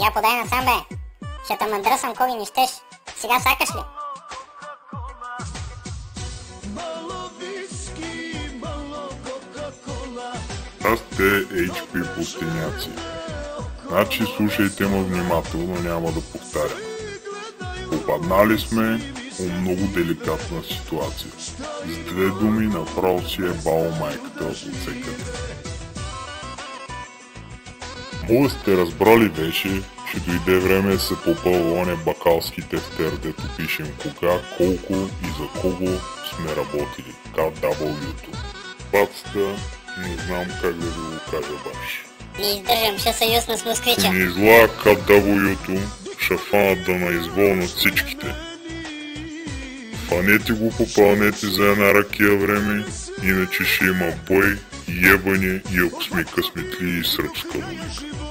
Я подай насам, бе. Ще те мъдръсам, коги не щеш. Сега сакаш ли? Аз сте HP пустиняци. Значи слушайте ме внимателно, няма да повтарям. Попаднали сме по много деликатна ситуация. С две думи направо си е бао майката от всекъде. Може сте разбрали вече, че дойде време да се попълва оне бакалски тефтер, дето пишем кога, колко и за кого сме работили. KW-то. Пацата, не знам как да ви го кажа баш. Не издържам, ще съюзна с москвича. Не излага KW-то, ще фанат да наизволнат всичките. Фанете го, попълнете за една ракия време, иначе ще има бой, ебане и ако сме късметли и сръбска логика.